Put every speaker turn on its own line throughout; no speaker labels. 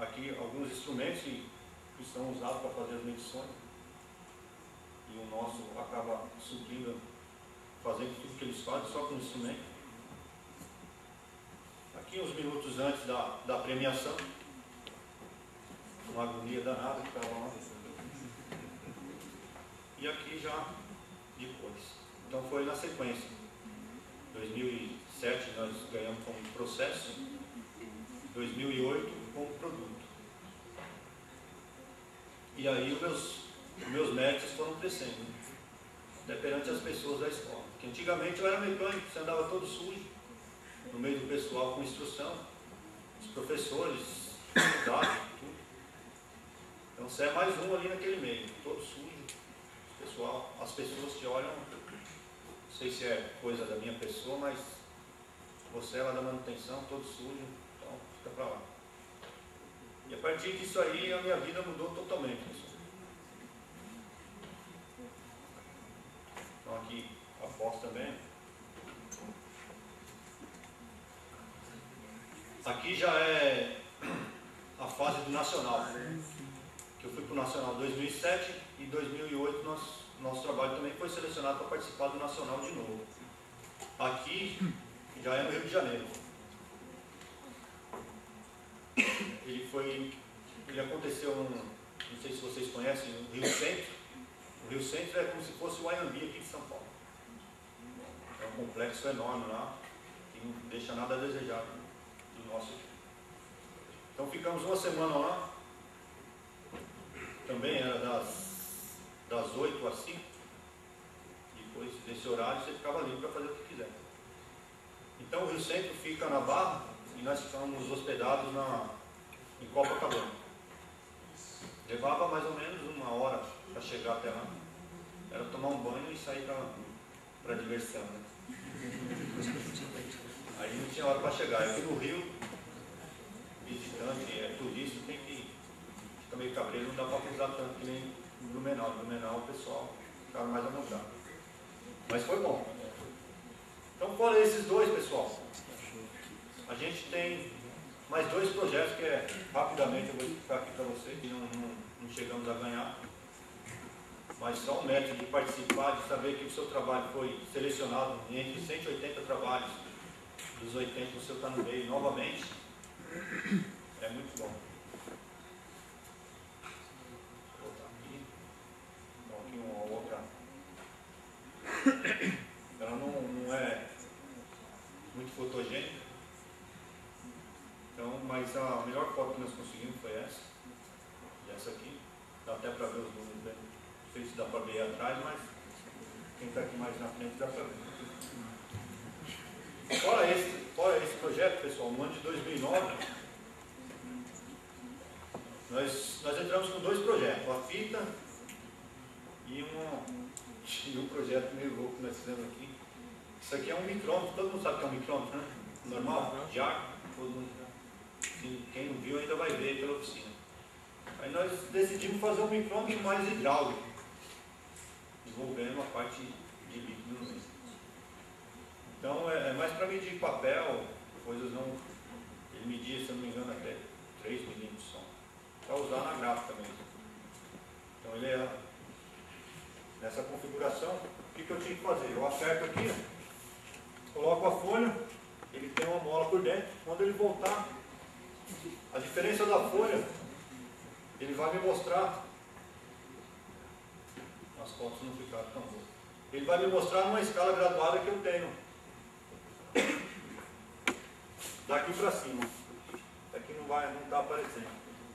aqui alguns instrumentos que são usados para fazer as medições, e o nosso acaba suprindo, fazendo tudo que eles fazem só com o instrumento. Aqui uns minutos antes da premiação, uma agonia danada que estava lá. E aqui já depois. Então foi na sequência. 2007 nós ganhamos como processo, 2008 como produto. E aí os meus méritos foram crescendo, até perante as pessoas da escola. Porque antigamente eu era mecânico, você andava todo sujo, no meio do pessoal com instrução, os professores, dados, tudo. Então você é mais um ali naquele meio, todo sujo. Pessoal, as pessoas te olham, não sei se é coisa da minha pessoa, mas você é lá da manutenção, todo sujo, então fica pra lá. E a partir disso aí a minha vida mudou totalmente, pessoal. Então aqui após também. Aqui já é a fase do Nacional, que eu fui para o Nacional em 2007 e em 2008 nosso trabalho também foi selecionado para participar do Nacional de novo. Aqui já é no Rio de Janeiro. Ele aconteceu, não sei se vocês conhecem, no Rio Centro. O Rio Centro é como se fosse o Anhembi aqui de São Paulo. É um complexo enorme lá, que não deixa nada a desejar do nosso aqui. Então ficamos uma semana lá, também era das 8 às 5, depois desse horário você ficava livre para fazer o que quiser. Então o Rio Centro fica na Barra e nós ficamos hospedados em Copacabana. Levava mais ou menos uma hora para chegar até lá. Era tomar um banho e sair para diversão, né? Aí não tinha hora para chegar. Aqui no Rio, visitante, turista, tem que ficar meio cabreiro, não dá para cruzar tanto que nem no Blumenau. No Blumenau o pessoal ficava mais à vontade. Mas foi bom. Então fora esses dois, pessoal, a gente tem mais dois projetos que rapidamente eu vou explicar aqui para vocês, que não chegamos a ganhar. Mas só o mérito de participar, de saber que o seu trabalho foi selecionado entre 180 trabalhos, dos 80 o seu está no meio novamente, é muito bom. Vou botar aqui. Então aqui uma outra. Ela não é muito fotogênica. Então, mas a melhor foto que nós conseguimos foi essa. E essa aqui. Dá até para ver os números bem. Não sei se dá para ver atrás, mas quem está aqui mais na frente dá para ver. Fora esse projeto, pessoal, no ano de 2009, nós entramos com dois projetos, a fita e um projeto meio louco que nós fizemos aqui. Isso aqui é um micrômetro, todo mundo sabe que é um micrômetro, né? Normal, de ar, todo mundo. Quem não viu ainda vai ver pela oficina. Aí nós decidimos fazer um micrômetro mais hidráulico, envolvendo a parte de líquido no meio. Então é mais para medir papel, coisas não. Ele media, se eu não me engano, até 3 milímetros só. Para usar na gráfica mesmo. Então ele é nessa configuração, o que eu tinha que fazer? Eu acerto aqui, coloco a folha, ele tem uma mola por dentro, quando ele voltar, a diferença da folha, ele vai me mostrar, as fotos não ficaram tão boas, ele vai me mostrar numa escala graduada que eu tenho, daqui para cima, daqui não está aparecendo,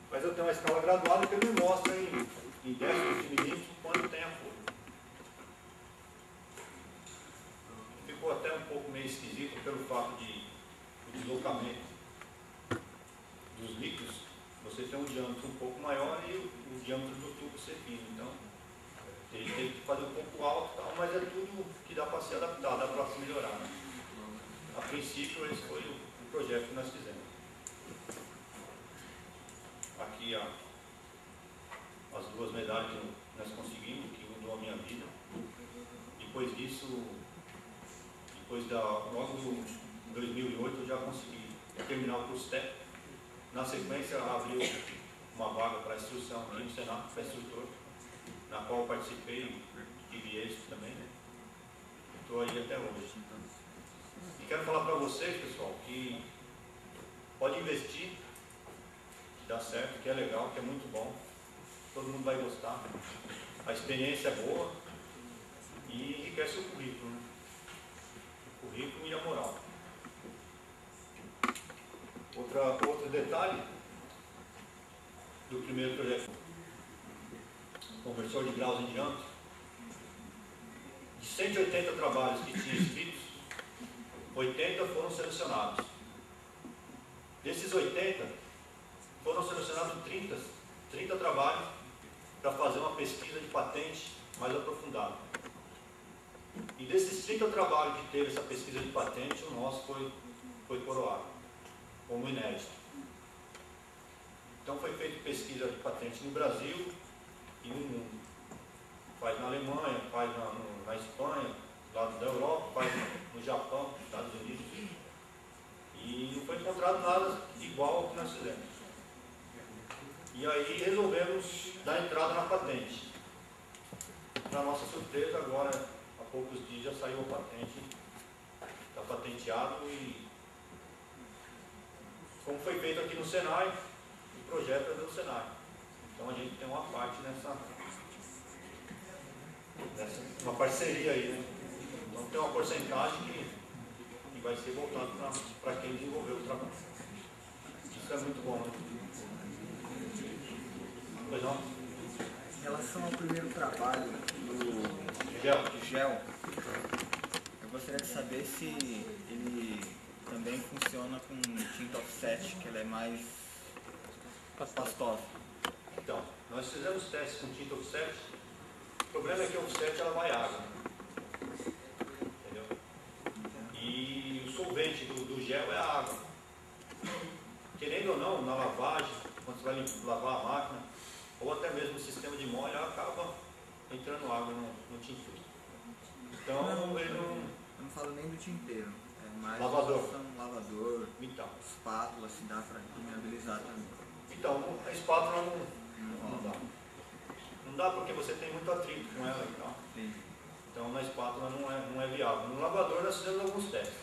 mas eu tenho uma escala graduada que ele me mostra em décimos de milímetros quando tem a folha. Ficou até um pouco meio esquisito pelo fato de o deslocamento dos líquidos, você tem um diâmetro um pouco maior e o diâmetro do tubo ser fino, então ele tem que fazer um pouco alto, tal, mas é tudo que dá para se adaptar, dá para se melhorar. Né? A princípio esse foi o projeto que nós fizemos. Aqui as duas medalhas que nós conseguimos, que mudou a minha vida. Depois disso, logo em 2008 eu já consegui terminar o curso técnico. Na sequência, abriu uma vaga para instrução aqui no Senado, para instrutor, na qual eu participei de êxito também, né? Estou aí até hoje. E quero falar para vocês, pessoal, que pode investir, que dá certo, que é legal, que é muito bom. Todo mundo vai gostar. A experiência é boa e enriquece o currículo, né? O currículo e a moral. Outro detalhe do primeiro projeto, conversor de graus em diâmetro, de 180 trabalhos que tinha escritos, 80 foram selecionados. Desses 80, foram selecionados 30 trabalhos para fazer uma pesquisa de patente mais aprofundada. E desses 30 trabalhos que teve essa pesquisa de patente, o nosso foi coroado como inédito. Então foi feita pesquisa de patente no Brasil e no mundo. Faz na Alemanha, faz na Espanha, lado da Europa, faz no Japão, nos Estados Unidos. E não foi encontrado nada igual ao que nós fizemos. E aí resolvemos dar entrada na patente. Para nossa surpresa, agora, há poucos dias, já saiu a patente. Está patenteado e, como foi feito aqui no Senai, o projeto é do Senai. Então a gente tem uma parte nessa uma parceria aí, né? Então tem uma porcentagem que vai ser voltado para quem desenvolveu o trabalho. Isso é muito bom, né? Pois não?
Em relação ao primeiro trabalho do gel, eu gostaria de saber se ele também funciona com tinta offset, que ela é mais pastosa.
Então, nós fizemos testes com tinta offset. O problema é que a offset ela vai água. Entendeu? E o solvente do gel é a água. Querendo ou não, na lavagem, quando você vai lavar a máquina, ou até mesmo no sistema de molho, ela acaba entrando água no tinteiro. Então, ele não...
Eu não falo nem do tinteiro, é mais lavador,
então,
espátula, se dá para impermeabilizar também.
Então, a espátula não dá. Não dá porque você tem muito atrito com ela e tal. Então, na espátula não é viável. No lavador nós fizemos alguns testes.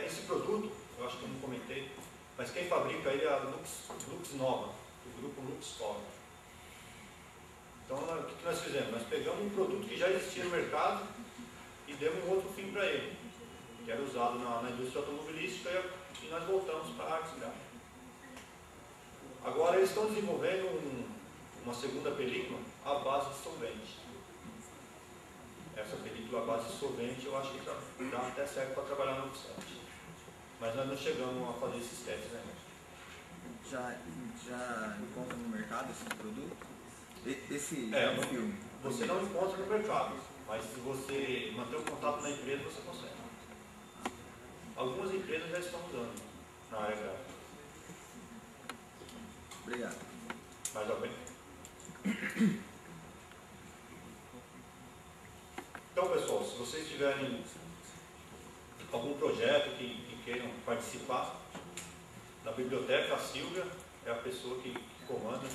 Esse produto, eu acho que eu não comentei, mas quem fabrica ele é a Lux Nova, do grupo Luxol. Então, o que nós fizemos? Nós pegamos um produto que já existia no mercado e demos um outro fim para ele, que era usado na indústria automobilística, e nós voltamos para a artes gráficas. Agora eles estão desenvolvendo uma segunda película à base de solvente. Essa película à base de solvente eu acho que dá até certo para trabalhar no offset. Mas nós não chegamos a fazer esses testes, né?
Já encontra no mercado esse produto? Esse filme?
Você não encontra no mercado, mas se você manter o contato na empresa, você consegue. Algumas empresas já estão usando na área gráfica.
Obrigado.
Mais alguém? Então, pessoal, se vocês tiverem algum projeto que queiram participar, na biblioteca, a Silvia é a pessoa que comanda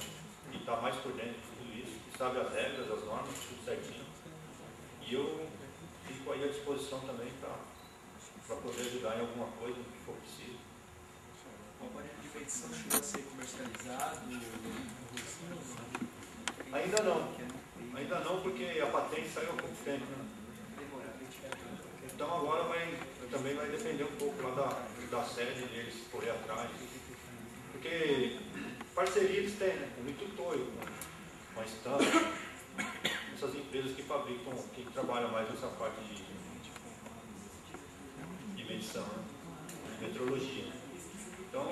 e está mais por dentro de tudo isso, que sabe as regras, as normas, tudo certinho. E eu fico aí à disposição também para poder ajudar em alguma coisa que for preciso.
O aparelho de medição chegou a ser comercializado?
Ainda não, porque a patente saiu há pouco tempo, né? Então agora também vai depender um pouco lá da sede deles correr atrás. Porque parceria eles têm, né? Com o Mitutoyo, com a Estampa, essas empresas que fabricam, que trabalham mais nessa parte de medição, né? De metrologia. Então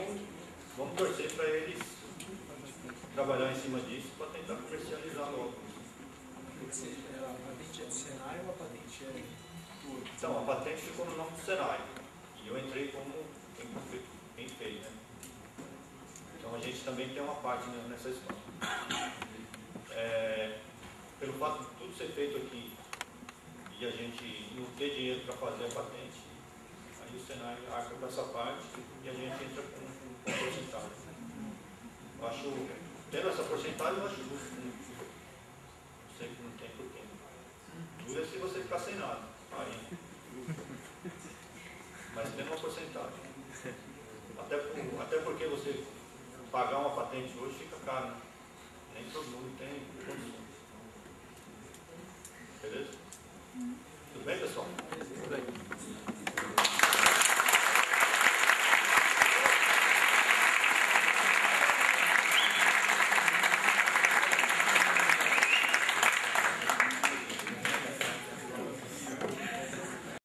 vamos torcer para eles trabalhar em cima disso para tentar comercializar logo.
A patente é do Senai ou a patente é do outro?
Então, a patente ficou no nome do Senai. E eu entrei como quem fez, né? Então a gente também tem uma parte nessa história. Pelo fato de tudo ser feito aqui e a gente não ter dinheiro para fazer a patente, aí o Senai arca com essa parte e a gente entra com porcentagem. Eu acho, tendo essa porcentagem, eu acho justo. Não sei que não tem porquê. Dura se você ficar sem nada. Aí. Mas tendo uma porcentagem. Até porque você pagar uma patente hoje fica caro, né?